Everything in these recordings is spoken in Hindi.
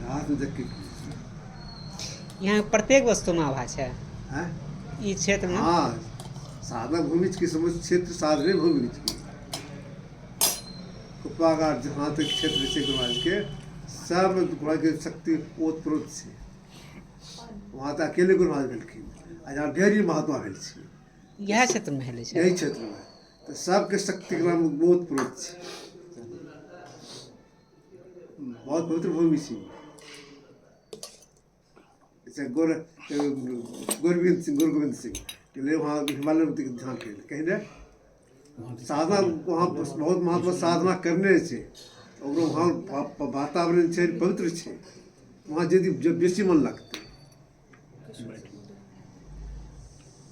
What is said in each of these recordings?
रात में जग के यहाँ प्रत्येक वस्तु में आभास है हैं? इस क्षेत्र में। हाँ, साधना भूमि की समझ क्षेत्र साधने भूमि की कुप्पागार जहाँ तक क्षेत्र से गुरुराज के सब गुरुराज की शक्ति ओतप्रोत से वहाँ तो अकेले गुरुराज भेलखिन आ जहाँ ढेरी महात्मा भेल छी यह क्षेत्र में हेले छै। यही क्षेत्र में तो सबके शक्ति के नाम ओतप्रोत छै। बहुत पवित्र भूमि छी। जैसे गुरु गोविंद सिंह के लिए वहाँ हिमालय में ध्यान के कहीं ने साधना वहाँ बहुत महात्मा साधना करने से और वहाँ वातावरण छै पवित्र छै वहाँ यदि जब बेसी मन लगते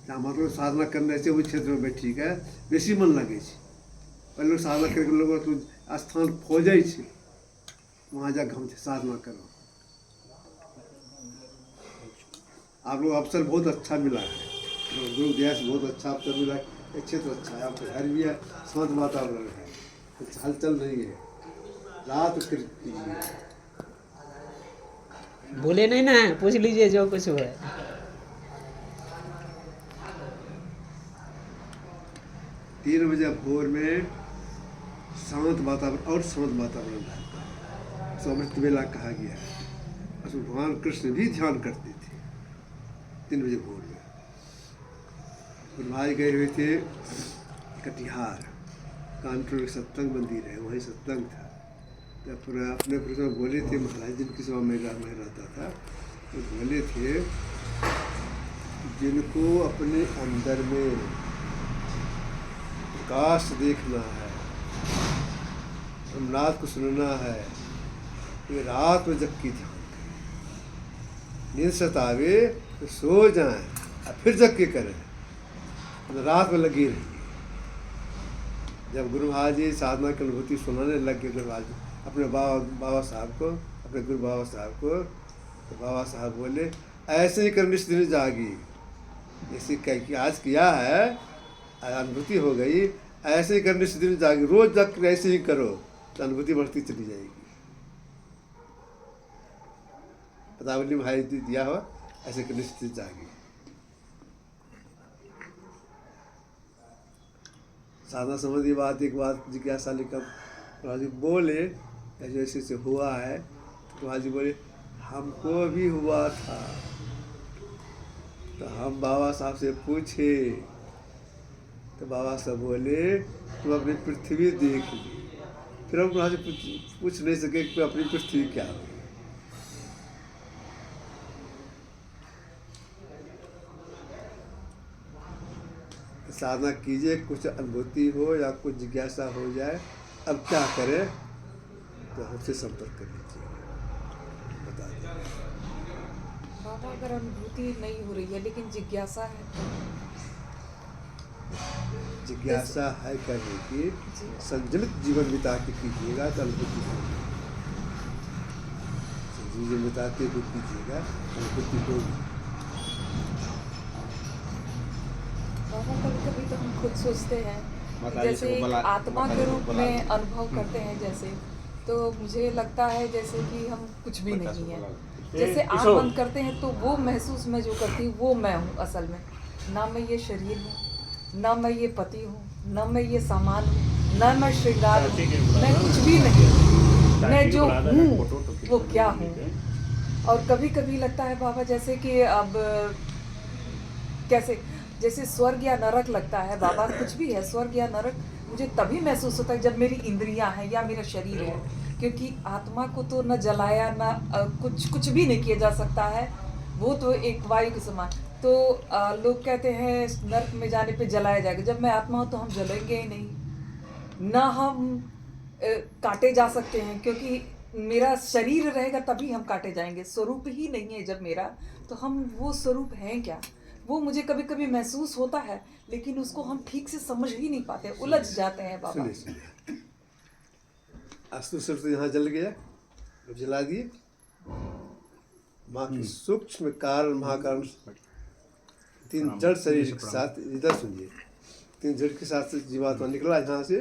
मतलब साधना करने से उस क्षेत्र में बैठी के बेसी मन लगे छै। पहले लोग साधना करके लोग स्थान खोजे छै वहाँ जाकर हम साधना करो। आप लोग अवसर बहुत अच्छा मिला है गुरु दया से बहुत अच्छा अवसर मिला है। क्षेत्र अच्छा है आपका घर भी है शांत वातावरण है कुछ हलचल नहीं है रात कीजिए। बोले नहीं ना पूछ लीजिए जो कुछ हो। 3 बजे भोर में शांत वातावरण और शांत वातावरण रहता है तो अमृत वेला कहा गया है। और भगवान कृष्ण भी ध्यान करते थे 3 बजे भोर में। गुरुभाई गए हुए थे कटिहार कानपुर में सत्संग मंदिर है वहीं सत्संग था तो पूरा अपने पुरुष बोले थे महाराज जिनकी सभा में रहता था तो बोले थे जिनको अपने अंदर में प्रकाश देखना है रात को सुनना है ये रात में जग की ध्यान करें। नींद सतावे तो सो जाएं और फिर जग के करें रात में लगी रही। जब गुरु महाराज जी साधना की अनुभूति सुनाने लग गए गुरु महाराज अपने बाबा साहब को अपने गुरु बाबा साहब को तो बाबा साहब बोले ऐसे ही कर निश्चित दिन जागी ऐसे कह कि आज किया है अनुभूति हो गई ऐसे ही कर निश्चित दिन जागी रोज जग ऐसे ही करो तो अनुभूति बढ़ती चली जाएगी। पतावली भाई दिया हो ऐसे कर निश्चित दिन जागी। साधना संबंधी बात एक बात जिज्ञासा लिखा जी बोले जैसे से हुआ है तो जी बोले हमको भी हुआ था तो हम बाबा साहब से पूछे तो बाबा साहब बोले तुम अपनी पृथ्वी देख ली। फिर हम वहाँ से पूछ नहीं सके कि अपनी पृथ्वी क्या है। साधना कीजिए कुछ अनुभूति हो या कुछ जिज्ञासा हो जाए अब क्या करें तो हमसे संपर्क कर लीजिए बता दें। बाबा अगर अनुभूति नहीं हो रही है लेकिन जिज्ञासा है जिज्ञासा है करने की संयमित जीवन बिता के कीजिएगा तो अनुभूति होगी। जीवन बिताते हुए कीजिएगा अनुभूति होगी। बाबा कभी कभी तो हम खुद सोचते हैं कि जैसे एक आत्मा के रूप में अनुभव करते हैं जैसे तो मुझे लगता है जैसे कि हम कुछ भी नहीं है। जैसे आँख बंद करते हैं तो वो महसूस मैं जो करती हूँ वो मैं हूँ असल में। ना मैं ये शरीर हूँ ना मैं ये पति हूँ ना मैं ये सामान हूँ ना मैं श्रृंगार हूँ मैं कुछ भी नहीं। मैं जो हूँ वो क्या हूँ। और कभी कभी लगता है बाबा जैसे कि अब कैसे जैसे स्वर्ग या नरक लगता है बाबा कुछ भी है स्वर्ग या नरक मुझे तभी महसूस होता है जब मेरी इंद्रियां हैं या मेरा शरीर है क्योंकि आत्मा को तो न जलाया न कुछ भी नहीं किया जा सकता है वो तो एक वायु के समान। तो लोग कहते हैं नरक में जाने पे जलाया जाएगा। जब मैं आत्मा हूँ तो हम जलेंगे ही नहीं ना हम काटे जा सकते हैं क्योंकि मेरा शरीर रहेगा तभी हम काटे जाएंगे। स्वरूप ही नहीं है जब मेरा तो हम वो स्वरूप हैं क्या वो मुझे कभी कभी महसूस होता है लेकिन उसको हम ठीक से समझ ही नहीं पाते उलझ जाते हैं बाबा। अस्तु तो यहाँ जल गया जला दिए माँ की सूक्ष्म कारण महाकारण 3 जड़ शरीर के साथ इधर सुनिए 3 जड़ के साथ जीवात्मा निकला यहाँ से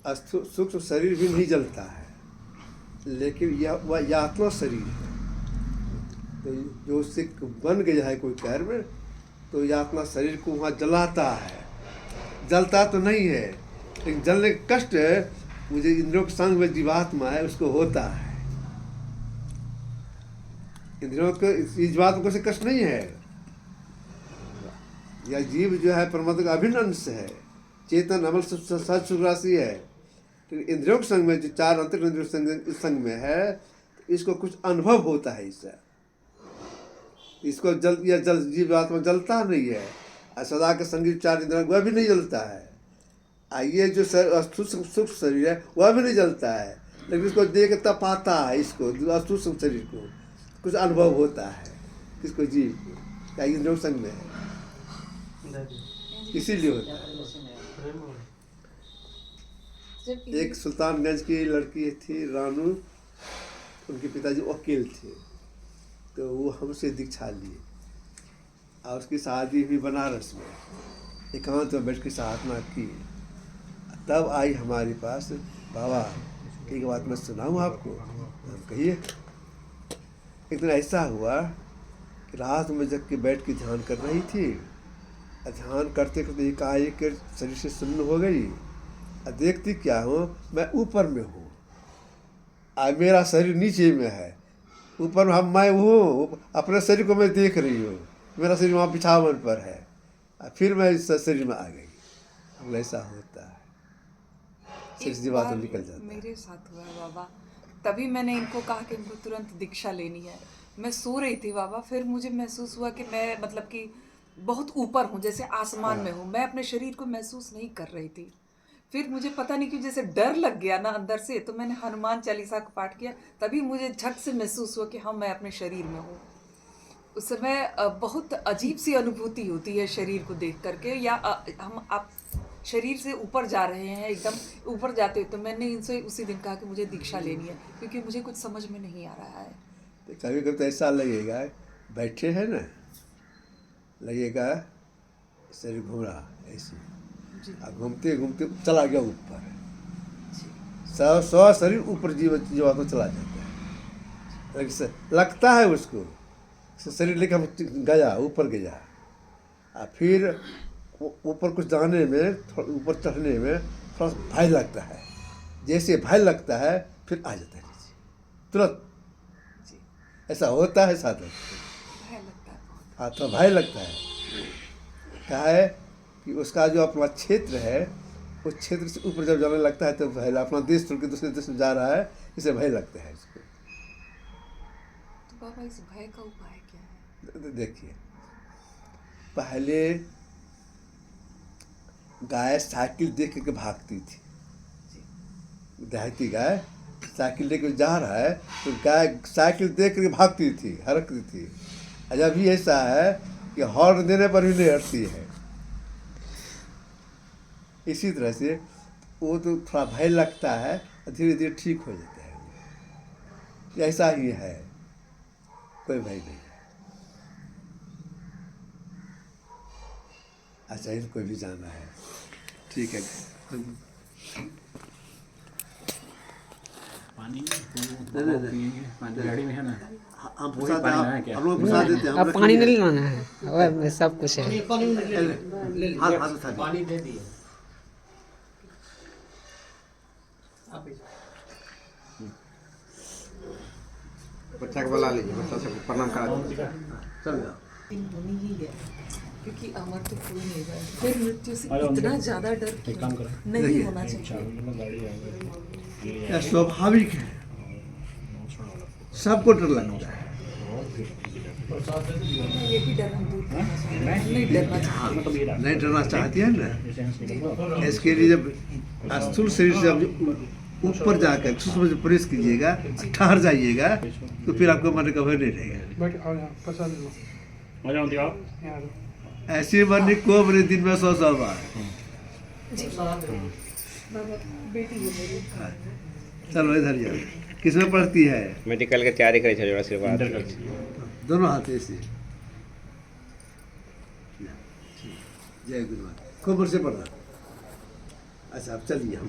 सूक्ष्म शरीर भी नहीं जलता है लेकिन यह आत्मा शरीर है। तो जो उससे बन गया है कोई कर्म, तो यह आत्मा शरीर को वहाँ जलाता है। जलता तो नहीं है, लेकिन जलने का कष्ट मुझे इंद्रियों के संग में जीवात्मा है उसको होता है। इंद्रियों को जीवात्मा को से कष्ट नहीं है। यह जीव जो है परमात्मा का अभिन्न अंश है, चेतन अमल सच सुख राशि है। तो इंद्रियों के संग में जो चार अंतर इंद्रियों संग में है, तो इसको कुछ अनुभव होता है। इसको जल जीवात्मा जलता नहीं है। और सदा के संगीत चार इंद्रियों वह भी नहीं जलता है। ये जो सूक्ष्म शरीर है वह भी नहीं जलता है, लेकिन इसको देख तब पाता है, इसको सूक्ष्म शरीर को कुछ अनुभव होता है, किसको जीव को, इंद्रियों संग में है, इसीलिए होता है। एक सुल्तानगंज की लड़की थी रानू, उनके पिताजी वकील थे, तो वो हमसे दीक्षा लिए और उसकी शादी भी बनारस में एकांत में बैठ के साधना की। तब आई हमारे पास, बाबा एक बात मैं सुनाऊँ आपको। हम कहिए। एक दिन ऐसा हुआ कि रात में जग के बैठ के ध्यान कर रही थी। ध्यान करते करते एकाएक शरीर से सुन्न हो गई। देखती क्या हो, मैं ऊपर में हूँ और मेरा शरीर नीचे में है। ऊपर हम मैं हूँ, अपने शरीर को मैं देख रही हूँ, मेरा शरीर वहाँ बिछावन पर है। फिर मैं इस शरीर में आ गई। ऐसा होता है, एक बार निकल जाता है। मेरे साथ हुआ है बाबा, तभी मैंने इनको कहा कि इनको तुरंत दीक्षा लेनी है। मैं सो रही थी बाबा, फिर मुझे महसूस हुआ कि मैं मतलब कि बहुत ऊपर हूँ, जैसे आसमान में हूँ। मैं अपने शरीर को महसूस नहीं कर रही थी। फिर मुझे पता नहीं क्यों जैसे डर लग गया ना अंदर से, तो मैंने हनुमान चालीसा का पाठ किया। तभी मुझे झट से महसूस हुआ कि हाँ मैं अपने शरीर में हूँ। उस समय बहुत अजीब सी अनुभूति होती है शरीर को देख करके, या हम आप शरीर से ऊपर जा रहे हैं, एकदम ऊपर जाते हुए। तो मैंने इनसे उसी दिन कहा कि मुझे दीक्षा लेनी है, क्योंकि मुझे कुछ समझ में नहीं आ रहा है। तो कभी कभी तो ऐसा लगेगा, बैठे हैं ना, लगेगा शरीर घूम रहा ऐसे, घूमते घूमते चला गया ऊपर। सौ शरीर ऊपर जीवात्मा चला जाता है, लगता है उसको शरीर लेकर गया ऊपर गया। और फिर ऊपर कुछ जाने में, ऊपर चढ़ने में थोड़ा भय लगता है। जैसे भय लगता है फिर आ जाता है नीचे तुरंत। ऐसा होता है साधक, हाँ तो भय लगता है। क्या है कि उसका जो अपना क्षेत्र है, उस क्षेत्र से ऊपर जब जाने लगता है तो भय, अपना देश छोड़ के दूसरे देश में जा रहा है, इसे भय लगता है इसको। तो बाबा इस भय का उपाय क्या है? देखिए, पहले गाय साइकिल देख के भागती थी। देहाती गाय साइकिल लेकर जा रहा है तो गाय साइकिल देख के भागती थी, हरकती थी। अजब भी ऐसा है कि हॉर्न देने पर भी नहीं हटती है। इसी तरह से वो तो थोड़ा भय लगता है, धीरे धीरे ठीक हो जाता है। ऐसा ही है, कोई भय नहीं है। अच्छा, इनको भी जाना है, ठीक है। पानी पानी गाड़ी में है ना, हम वही पानी लाना है क्या? हम लोग प्रसाद देते हैं। अब पानी नहीं लाना है, वह सब कुछ है। पानी दे दिए। बच्चा को बुला लीजिए, बच्चा से प्रणाम करा दीजिए। चल जाओ। होनी ही है, क्योंकि अमर तो कोई नहीं है। फिर मृत्यु से इतना ज्यादा डर क्यों? नहीं होना चाहिए। यह स्वाभाविक है, सबको डर लगता है। यही डर हम दूर करना चाहिए, नहीं डरना चाहिए। नहीं डरना चाहती है ना, इसके लिए जब स्थूल शरीर से आप ऊपर जाकर सूक्ष्म में प्रवेश कीजिएगा, ठहर जाइएगा, तो फिर आपको मरने का भय नहीं रहेगा। ऐसी मरने को मेरे दिन में 100 बार। बेटी है मेरी। चलो इधर जाओ। किसमें पढ़ती है? मेडिकल के तैयारी करे छे, आशीर्वाद दोनों हाथ ऐसे। जय गुरु। खूब वर्ष से पढ़ना। अच्छा, अब चलिए हम